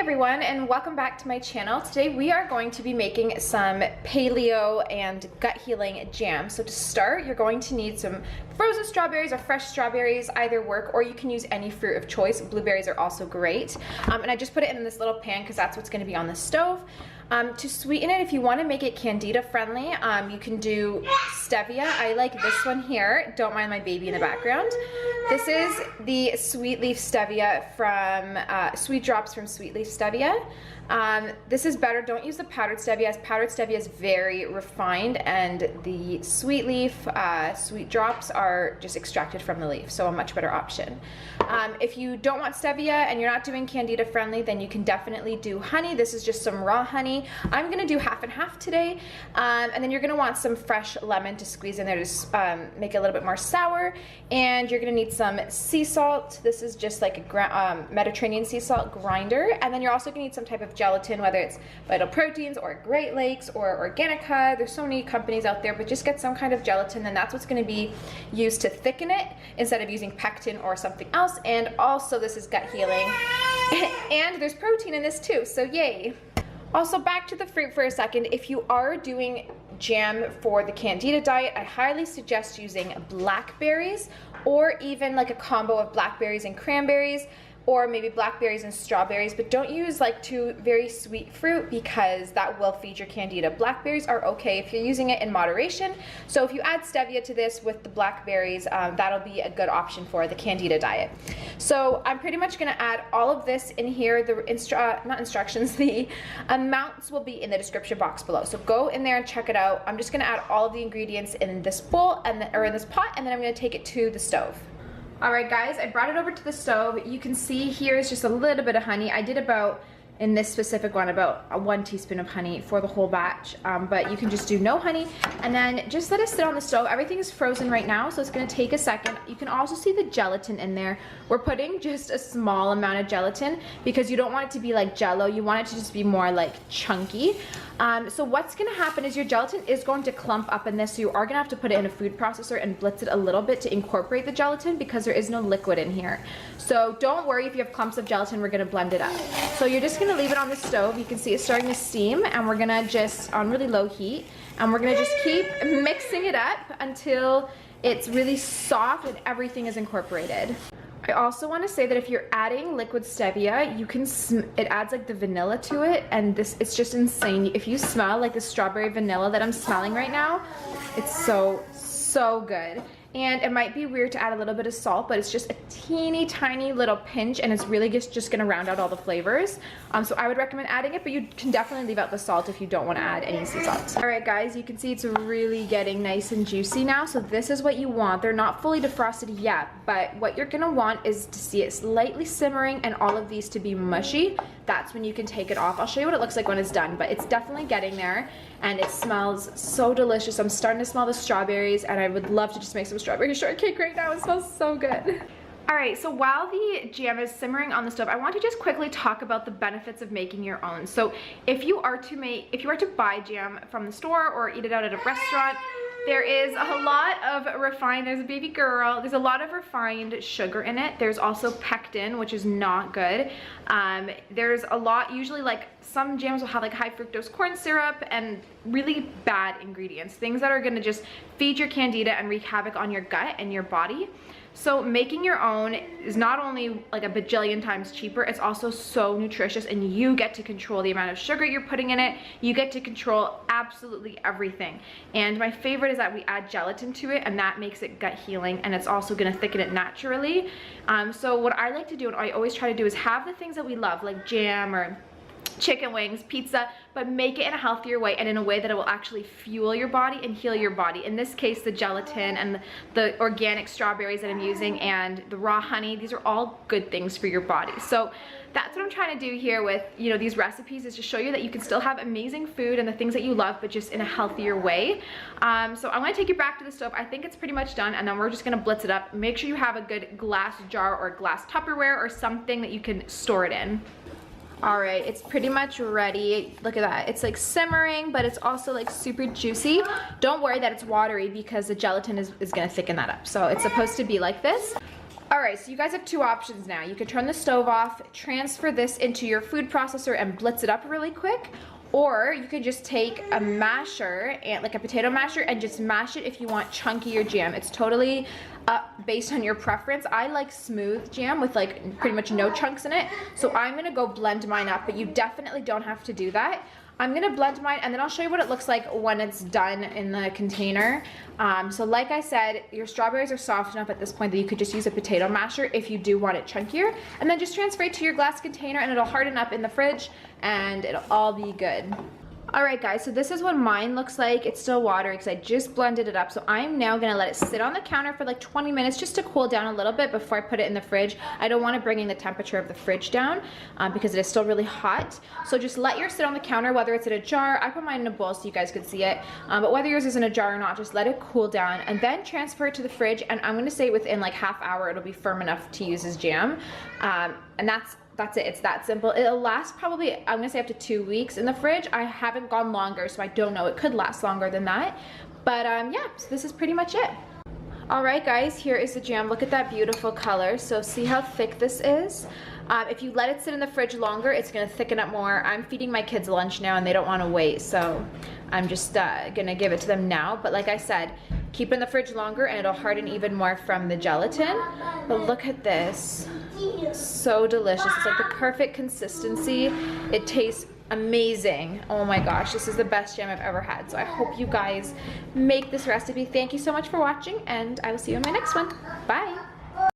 everyone, and welcome back to my channel. Today we are going to be making some paleo and gut healing jam. So to start, you're going to need some frozen strawberries or fresh strawberries, either work, or you can use any fruit of choice. Blueberries are also great. And I just put it in this little pan because that's what's going to be on the stove. To sweeten it, if you want to make it Candida friendly, you can do stevia. I like this one here. Don't mind my baby in the background. This is the sweet leaf stevia from Sweet Drops from Sweet Leaf Stevia. This is better. Don't use the powdered stevia, as powdered stevia is very refined, and the sweet leaf Sweet Drops are just extracted from the leaf, so a much better option. If you don't want stevia and you're not doing Candida friendly, then you can definitely do honey. This is just some raw honey. I'm gonna do half and half today, and then you're gonna want some fresh lemon to squeeze in there to make it a little bit more sour, and you're gonna need some sea salt. This is just like a Mediterranean sea salt grinder, and then you're also gonna need some type of gelatin, whether it's Vital Proteins or Great Lakes or Organica. There's so many companies out there, but just get some kind of gelatin, and that's what's gonna be used to thicken it instead of using pectin or something else. And also this is gut healing, and there's protein in this too, so yay. Also, back to the fruit for a second. If you are doing jam for the Candida diet, I highly suggest using blackberries, or even like a combo of blackberries and cranberries, or maybe blackberries and strawberries, but don't use like too very sweet fruit because that will feed your Candida. Blackberries are okay if you're using it in moderation. So if you add stevia to this with the blackberries, that'll be a good option for the Candida diet. So I'm pretty much gonna add all of this in here. The the amounts will be in the description box below. So go in there and check it out. I'm just gonna add all of the ingredients in this bowl or in this pot, and then I'm gonna take it to the stove. Alright guys, I brought it over to the stove. You can see here is just a little bit of honey. I did about, in this specific one, about 1 teaspoon of honey for the whole batch, but you can just do no honey, and then just let it sit on the stove. Everything is frozen right now, so it's going to take a second. You can also see the gelatin in there. We're putting just a small amount of gelatin because you don't want it to be like jello. You want it to just be more like chunky. So what's going to happen is your gelatin is going to clump up in this, so you are going to have to put it in a food processor and blitz it a little bit to incorporate the gelatin because there is no liquid in here. So don't worry if you have clumps of gelatin, we're going to blend it up. So you're just going to leave it on the stove. You can see it's starting to steam, and we're going to just, on really low heat, and we're going to just keep mixing it up until it's really soft and everything is incorporated. I also want to say that if you're adding liquid stevia, you can it adds like the vanilla to it, and it's just insane. If you smell like the strawberry vanilla that I'm smelling right now, it's so good. And it might be weird to add a little bit of salt, but it's just a teeny tiny little pinch, and it's really just gonna round out all the flavors. So I would recommend adding it, but you can definitely leave out the salt if you don't want to add any sea salt. Alright guys, you can see it's really getting nice and juicy now, so this is what you want. They're not fully defrosted yet, but what you're gonna want is to see it slightly simmering and all of these to be mushy. That's when you can take it off. I'll show you what it looks like when it's done, but it's definitely getting there, and it smells so delicious. I'm starting to smell the strawberries, and I would love to just make some strawberry shortcake right now. It smells so good. Alright, so while the jam is simmering on the stove, I want to just quickly talk about the benefits of making your own. So if you are to buy jam from the store or eat it out at a restaurant, there is a lot of refined, there's a baby girl, there's a lot of refined sugar in it. There's also pectin, which is not good. There's a lot, usually like some jams will have like high fructose corn syrup and really bad ingredients, things that are gonna just feed your Candida and wreak havoc on your gut and your body. So making your own is not only like a bajillion times cheaper, it's also so nutritious, and you get to control the amount of sugar you're putting in it. You get to control absolutely everything. And my favorite is that we add gelatin to it, and that makes it gut healing, and it's also gonna thicken it naturally. So what I like to do, and I always try to do, is have the things that we love, like jam or chicken wings, pizza, but make it in a healthier way and in a way that it will actually fuel your body and heal your body. In this case, the gelatin and the organic strawberries that I'm using and the raw honey, these are all good things for your body. So that's what I'm trying to do here with, you know, these recipes, is to show you that you can still have amazing food and the things that you love, but just in a healthier way. So I'm gonna take it back to the stove. I think it's pretty much done, and then we're just gonna blitz it up. Make sure you have a good glass jar or glass Tupperware or something that you can store it in. Alright, it's pretty much ready. Look at that. It's like simmering, but it's also like super juicy. Don't worry that it's watery because the gelatin is gonna thicken that up. So it's supposed to be like this. All Alright, so you guys have two options now. You can turn the stove off, transfer this into your food processor and blitz it up really quick, or you could just take a masher, and like a potato masher, and just mash it if you want chunkier jam. It's totally based on your preference. I like smooth jam with like pretty much no chunks in it, so I'm gonna go blend mine up, but you definitely don't have to do that. I'm gonna blend mine and then I'll show you what it looks like when it's done in the container. So like I said, your strawberries are soft enough at this point that you could just use a potato masher if you do want it chunkier, and then just transfer it to your glass container and it'll harden up in the fridge and it'll all be good. Alright guys, so this is what mine looks like. It's still watery because I just blended it up. So I'm now going to let it sit on the counter for like 20 minutes just to cool down a little bit before I put it in the fridge. I don't want to bring the temperature of the fridge down because it is still really hot. So just let yours sit on the counter, whether it's in a jar. I put mine in a bowl so you guys could see it. But whether yours is in a jar or not, just let it cool down and then transfer it to the fridge. And I'm going to say within like half hour it'll be firm enough to use as jam. And that's it. It's that simple. It'll last probably, I'm gonna say up to 2 weeks in the fridge. I haven't gone longer, so I don't know. It could last longer than that. But yeah, so this is pretty much it. Alright guys, here is the jam. Look at that beautiful color. So see how thick this is? If you let it sit in the fridge longer, it's gonna thicken up more. I'm feeding my kids lunch now and they don't wanna wait, so I'm just gonna give it to them now. But like I said, keep it in the fridge longer and it'll harden even more from the gelatin. But look at this. So delicious. It's like the perfect consistency. It tastes amazing. Oh my gosh, this is the best jam I've ever had. So I hope you guys make this recipe. Thank you so much for watching and I will see you in my next one. Bye.